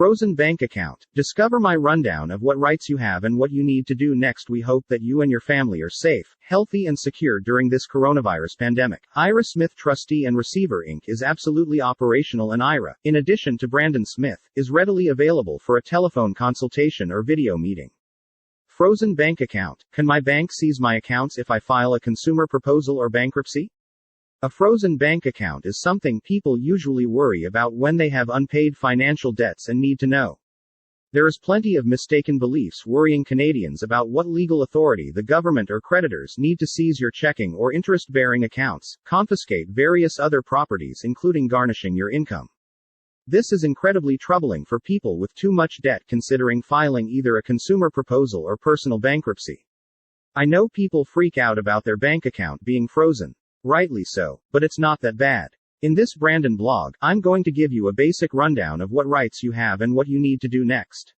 Frozen bank account. Discover my rundown of what rights you have and what you need to do next. We hope that you and your family are safe, healthy, and secure during this coronavirus pandemic. Ira Smith Trustee and Receiver Inc. is absolutely operational, and Ira, in addition to Brandon Smith, is readily available for a telephone consultation or video meeting. Frozen bank account. Can my bank seize my accounts if I file a consumer proposal or bankruptcy? A frozen bank account is something people usually worry about when they have unpaid financial debts and need to know. There is plenty of mistaken beliefs worrying Canadians about what legal authority the government or creditors need to seize your checking or interest-bearing accounts, confiscate various other properties including garnishing your income. This is incredibly troubling for people with too much debt considering filing either a consumer proposal or personal bankruptcy. I know people freak out about their bank account being frozen. Rightly so, but it's not that bad. In this Brandon blog, I'm going to give you a basic rundown of what rights you have and what you need to do next.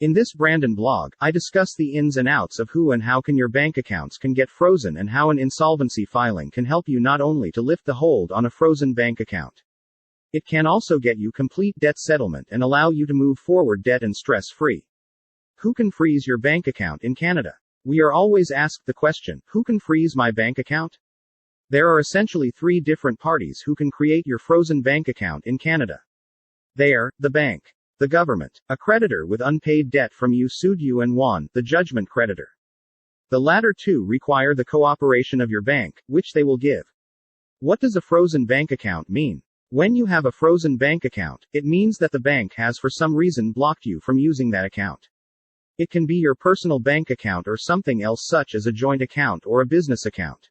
In this Brandon blog, I discuss the ins and outs of who and how can your bank accounts can get frozen and how an insolvency filing can help you not only to lift the hold on a frozen bank account. It can also get you complete debt settlement and allow you to move forward debt and stress-free. Who can freeze your bank account in Canada? We are always asked the question, who can freeze my bank account? There are essentially three different parties who can create your frozen bank account in Canada. They are the bank, the government, a creditor with unpaid debt from you sued you and won, the judgment creditor. The latter two require the cooperation of your bank, which they will give. What does a frozen bank account mean? When you have a frozen bank account, it means that the bank has for some reason blocked you from using that account. It can be your personal bank account or something else such as a joint account or a business account.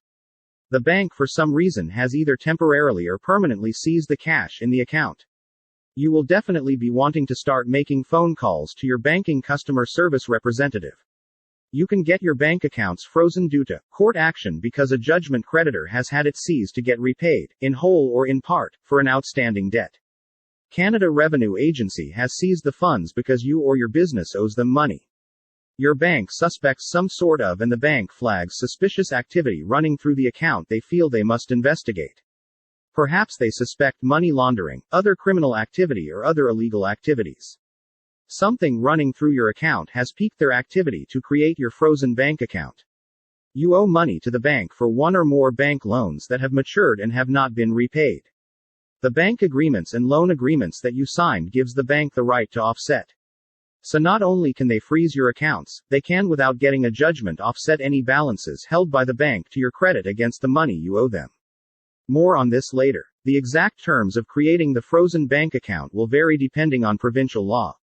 The bank for some reason has either temporarily or permanently seized the cash in the account. You will definitely be wanting to start making phone calls to your banking customer service representative. You can get your bank accounts frozen due to court action because a judgment creditor has had it seized to get repaid, in whole or in part, for an outstanding debt. Canada Revenue Agency has seized the funds because you or your business owes them money. Your bank suspects some sort of and the bank flags suspicious activity running through the account they feel they must investigate. Perhaps they suspect money laundering, other criminal activity or other illegal activities. Something running through your account has piqued their activity to create your frozen bank account. You owe money to the bank for one or more bank loans that have matured and have not been repaid. The bank agreements and loan agreements that you signed gives the bank the right to offset. So not only can they freeze your accounts, they can without getting a judgment offset any balances held by the bank to your credit against the money you owe them. More on this later. The exact terms of creating the frozen bank account will vary depending on provincial law.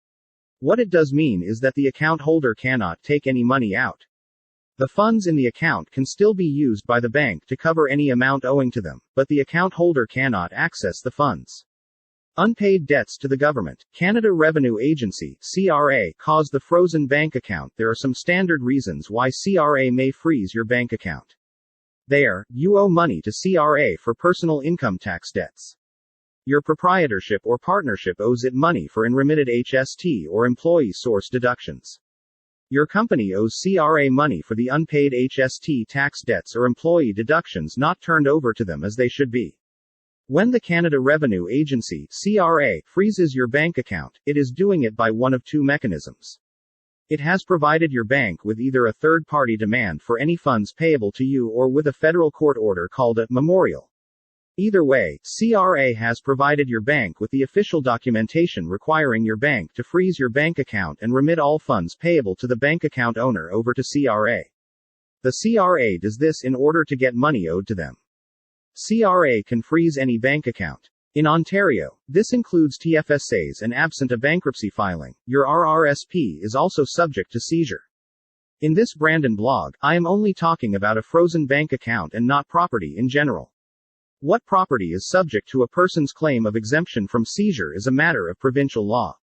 What it does mean is that the account holder cannot take any money out. The funds in the account can still be used by the bank to cover any amount owing to them, but the account holder cannot access the funds. Unpaid debts to the government. Canada Revenue Agency (CRA) cause the frozen bank account. There are some standard reasons why CRA may freeze your bank account. They are: you owe money to CRA for personal income tax debts. Your proprietorship or partnership owes it money for unremitted HST or employee source deductions. Your company owes CRA money for the unpaid HST tax debts or employee deductions not turned over to them as they should be. When the Canada Revenue Agency (CRA) freezes your bank account, it is doing it by one of two mechanisms. It has provided your bank with either a third-party demand for any funds payable to you or with a federal court order called a memorial. Either way, CRA has provided your bank with the official documentation requiring your bank to freeze your bank account and remit all funds payable to the bank account owner over to CRA. The CRA does this in order to get money owed to them. CRA can freeze any bank account. In Ontario, this includes TFSAs and absent a bankruptcy filing, your RRSP is also subject to seizure. In this Brandon blog, I am only talking about a frozen bank account and not property in general. What property is subject to a person's claim of exemption from seizure is a matter of provincial law.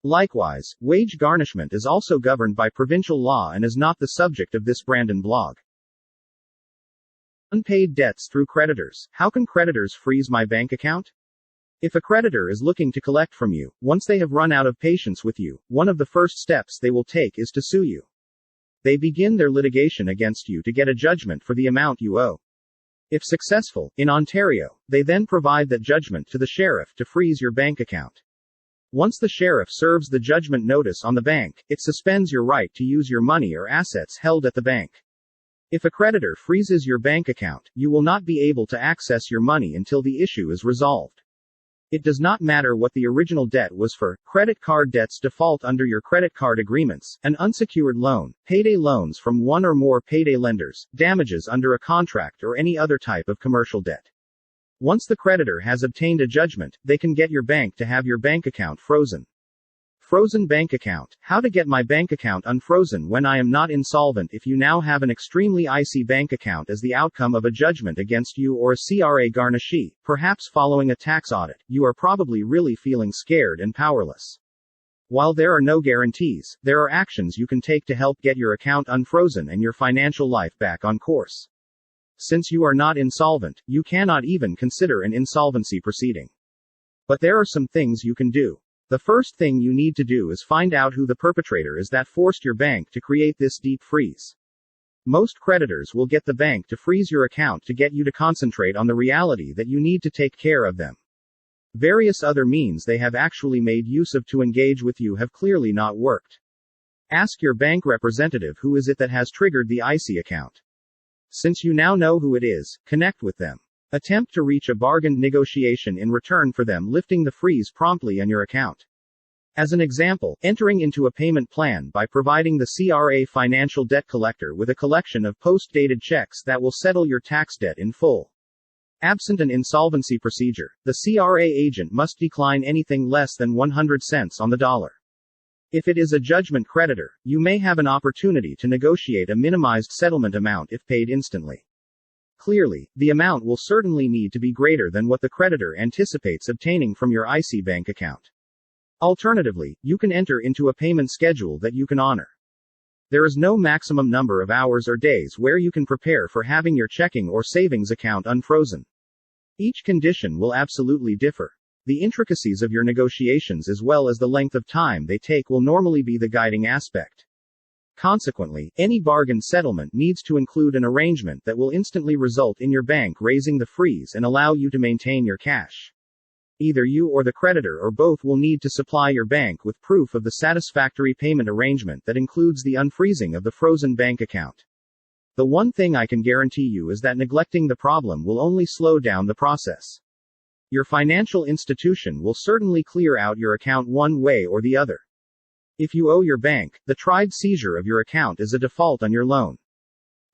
Likewise, wage garnishment is also governed by provincial law and is not the subject of this Brandon blog. Unpaid debts through creditors. How can creditors freeze my bank account? If a creditor is looking to collect from you, once they have run out of patience with you, one of the first steps they will take is to sue you. They begin their litigation against you to get a judgment for the amount you owe. If successful, in Ontario, they then provide that judgment to the sheriff to freeze your bank account. Once the sheriff serves the judgment notice on the bank, it suspends your right to use your money or assets held at the bank. If a creditor freezes your bank account, you will not be able to access your money until the issue is resolved. It does not matter what the original debt was for. Credit card debts default under your credit card agreements, an unsecured loan, payday loans from one or more payday lenders, damages under a contract, or any other type of commercial debt. Once the creditor has obtained a judgment, they can get your bank to have your bank account frozen. Frozen bank account. How to get my bank account unfrozen when I am not insolvent. If you now have an extremely icy bank account as the outcome of a judgment against you or a CRA garnishee, perhaps following a tax audit, you are probably really feeling scared and powerless. While there are no guarantees, there are actions you can take to help get your account unfrozen and your financial life back on course. Since you are not insolvent, you cannot even consider an insolvency proceeding. But there are some things you can do. The first thing you need to do is find out who the perpetrator is that forced your bank to create this deep freeze. Most creditors will get the bank to freeze your account to get you to concentrate on the reality that you need to take care of them. Various other means they have actually made use of to engage with you have clearly not worked. Ask your bank representative who is it that has triggered the icy account. Since you now know who it is, connect with them. Attempt to reach a bargained negotiation in return for them lifting the freeze promptly on your account. As an example, entering into a payment plan by providing the CRA financial debt collector with a collection of post-dated checks that will settle your tax debt in full. Absent an insolvency procedure, the CRA agent must decline anything less than 100 cents on the dollar. If it is a judgment creditor, you may have an opportunity to negotiate a minimized settlement amount if paid instantly. Clearly, the amount will certainly need to be greater than what the creditor anticipates obtaining from your icy bank account. Alternatively, you can enter into a payment schedule that you can honor. There is no maximum number of hours or days where you can prepare for having your checking or savings account unfrozen. Each condition will absolutely differ. The intricacies of your negotiations as well as the length of time they take will normally be the guiding aspect. Consequently, any bargain settlement needs to include an arrangement that will instantly result in your bank raising the freeze and allow you to maintain your cash. Either you or the creditor or both will need to supply your bank with proof of the satisfactory payment arrangement that includes the unfreezing of the frozen bank account. The one thing I can guarantee you is that neglecting the problem will only slow down the process. Your financial institution will certainly clear out your account one way or the other. If you owe your bank, the tried seizure of your account is a default on your loan.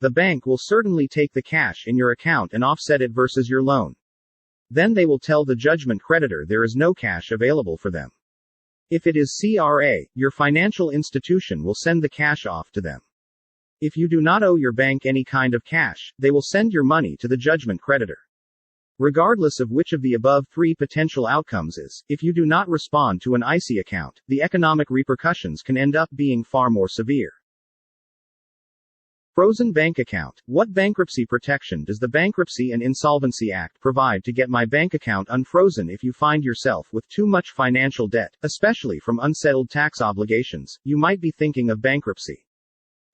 The bank will certainly take the cash in your account and offset it versus your loan. Then they will tell the judgment creditor there is no cash available for them. If it is CRA, your financial institution will send the cash off to them. If you do not owe your bank any kind of cash, they will send your money to the judgment creditor. Regardless of which of the above three potential outcomes is, if you do not respond to an icy account, the economic repercussions can end up being far more severe. Frozen bank account. What bankruptcy protection does the Bankruptcy and Insolvency Act provide to get my bank account unfrozen if you find yourself with too much financial debt, especially from unsettled tax obligations? You might be thinking of bankruptcy.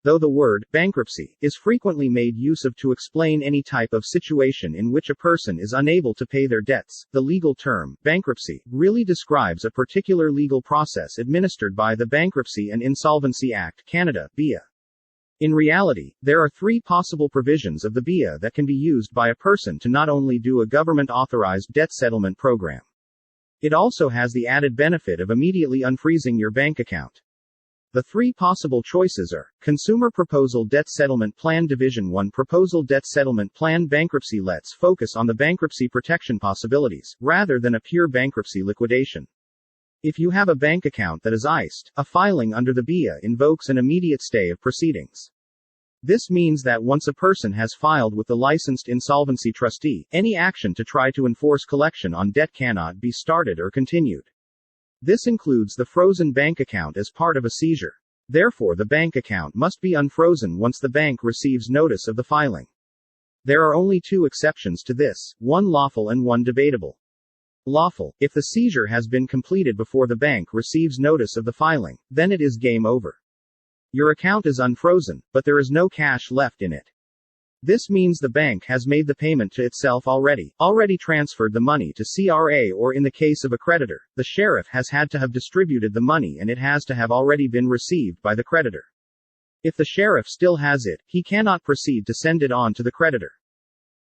Though the word bankruptcy is frequently made use of to explain any type of situation in which a person is unable to pay their debts, the legal term bankruptcy really describes a particular legal process administered by the Bankruptcy and Insolvency Act, Canada, BIA. In reality, there are three possible provisions of the BIA that can be used by a person to not only do a government-authorized debt settlement program. It also has the added benefit of immediately unfreezing your bank account. The three possible choices are: Consumer Proposal Debt Settlement Plan Division 1 Proposal Debt Settlement Plan Bankruptcy. Let's focus on the bankruptcy protection possibilities, rather than a pure bankruptcy liquidation. If you have a bank account that is iced, a filing under the BIA invokes an immediate stay of proceedings. This means that once a person has filed with the licensed insolvency trustee, any action to try to enforce collection on debt cannot be started or continued. This includes the frozen bank account as part of a seizure. Therefore, the bank account must be unfrozen once the bank receives notice of the filing. There are only two exceptions to this, one lawful and one debatable. Lawful: if the seizure has been completed before the bank receives notice of the filing, then it is game over. Your account is unfrozen, but there is no cash left in it. This means the bank has made the payment to itself already transferred the money to CRA, or in the case of a creditor, the sheriff has had to have distributed the money and it has to have already been received by the creditor. If the sheriff still has it, he cannot proceed to send it on to the creditor.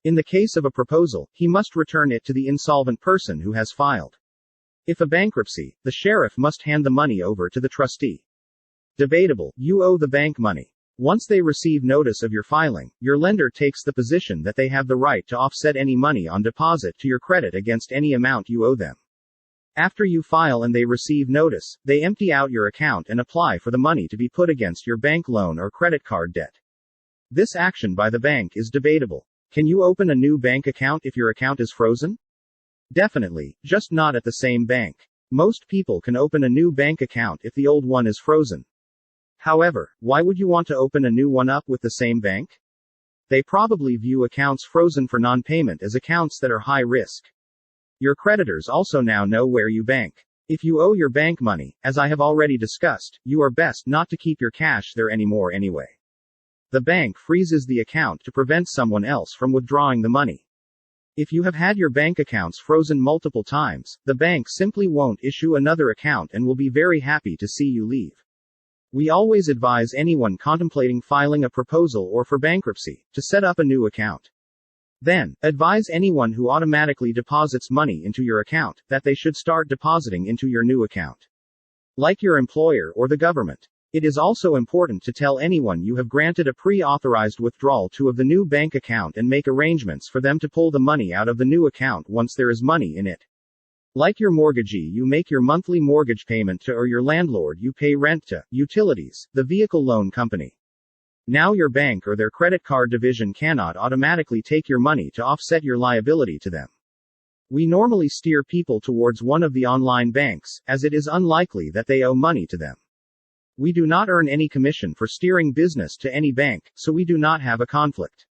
In the case of a proposal, he must return it to the insolvent person who has filed. If a bankruptcy, the sheriff must hand the money over to the trustee. Debatable, you owe the bank money. Once they receive notice of your filing, your lender takes the position that they have the right to offset any money on deposit to your credit against any amount you owe them. After you file and they receive notice, they empty out your account and apply for the money to be put against your bank loan or credit card debt. This action by the bank is debatable. Can you open a new bank account if your account is frozen? Definitely, just not at the same bank. Most people can open a new bank account if the old one is frozen. However, why would you want to open a new one up with the same bank? They probably view accounts frozen for non-payment as accounts that are high risk. Your creditors also now know where you bank. If you owe your bank money, as I have already discussed, you are best not to keep your cash there anymore anyway. The bank freezes the account to prevent someone else from withdrawing the money. If you have had your bank accounts frozen multiple times, the bank simply won't issue another account and will be very happy to see you leave. We always advise anyone contemplating filing a proposal or for bankruptcy to set up a new account. Then, advise anyone who automatically deposits money into your account that they should start depositing into your new account. Like your employer or the government. It is also important to tell anyone you have granted a pre-authorized withdrawal to of the new bank account and make arrangements for them to pull the money out of the new account once there is money in it. Like your mortgagee, you make your monthly mortgage payment to, or your landlord, you pay rent to, utilities, the vehicle loan company. Now your bank or their credit card division cannot automatically take your money to offset your liability to them. We normally steer people towards one of the online banks, as it is unlikely that they owe money to them. We do not earn any commission for steering business to any bank, so we do not have a conflict.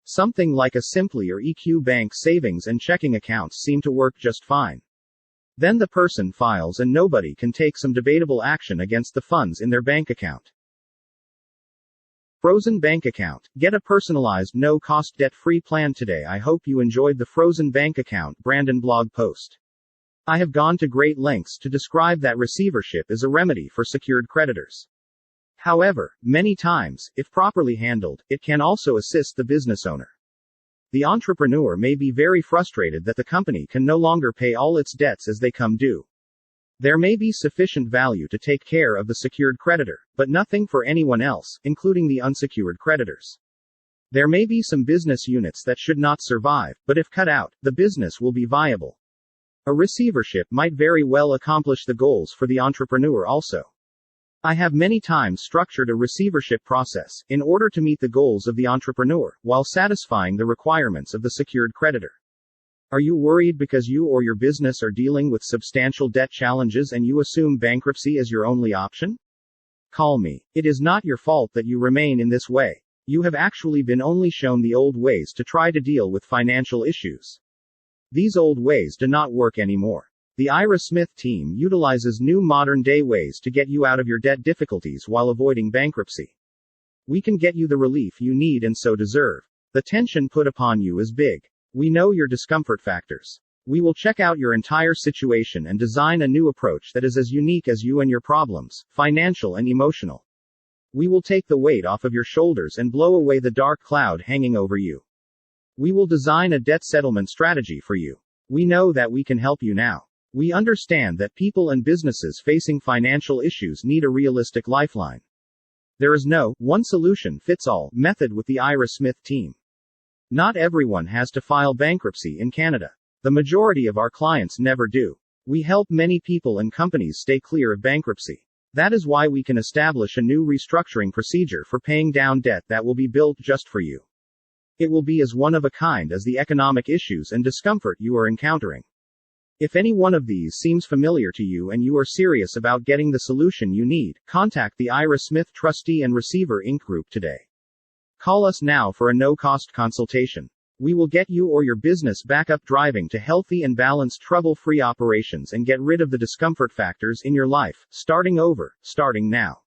Something like a Simply or EQ Bank savings and checking accounts seem to work just fine. Then the person files and nobody can take some debatable action against the funds in their bank account. Frozen bank account. Get a personalized no-cost debt-free plan today. I hope you enjoyed the frozen bank account Brandon blog post. I have gone to great lengths to describe that receivership is a remedy for secured creditors. However, many times, if properly handled, it can also assist the business owner. The entrepreneur may be very frustrated that the company can no longer pay all its debts as they come due. There may be sufficient value to take care of the secured creditor, but nothing for anyone else, including the unsecured creditors. There may be some business units that should not survive, but if cut out, the business will be viable. A receivership might very well accomplish the goals for the entrepreneur also. I have many times structured a receivership process in order to meet the goals of the entrepreneur, while satisfying the requirements of the secured creditor. Are you worried because you or your business are dealing with substantial debt challenges and you assume bankruptcy as your only option? Call me. It is not your fault that you remain in this way. You have actually been only shown the old ways to try to deal with financial issues. These old ways do not work anymore. The Ira Smith team utilizes new modern-day ways to get you out of your debt difficulties while avoiding bankruptcy. We can get you the relief you need and so deserve. The tension put upon you is big. We know your discomfort factors. We will check out your entire situation and design a new approach that is as unique as you and your problems, financial and emotional. We will take the weight off of your shoulders and blow away the dark cloud hanging over you. We will design a debt settlement strategy for you. We know that we can help you now. We understand that people and businesses facing financial issues need a realistic lifeline. There is no one-solution-fits-all method with the Ira Smith team. Not everyone has to file bankruptcy in Canada. The majority of our clients never do. We help many people and companies stay clear of bankruptcy. That is why we can establish a new restructuring procedure for paying down debt that will be built just for you. It will be as one of a kind as the economic issues and discomfort you are encountering. If any one of these seems familiar to you and you are serious about getting the solution you need, contact the Ira Smith Trustee and Receiver Inc. group today. Call us now for a no-cost consultation. We will get you or your business back up driving to healthy and balanced trouble-free operations and get rid of the discomfort factors in your life, starting over, starting now.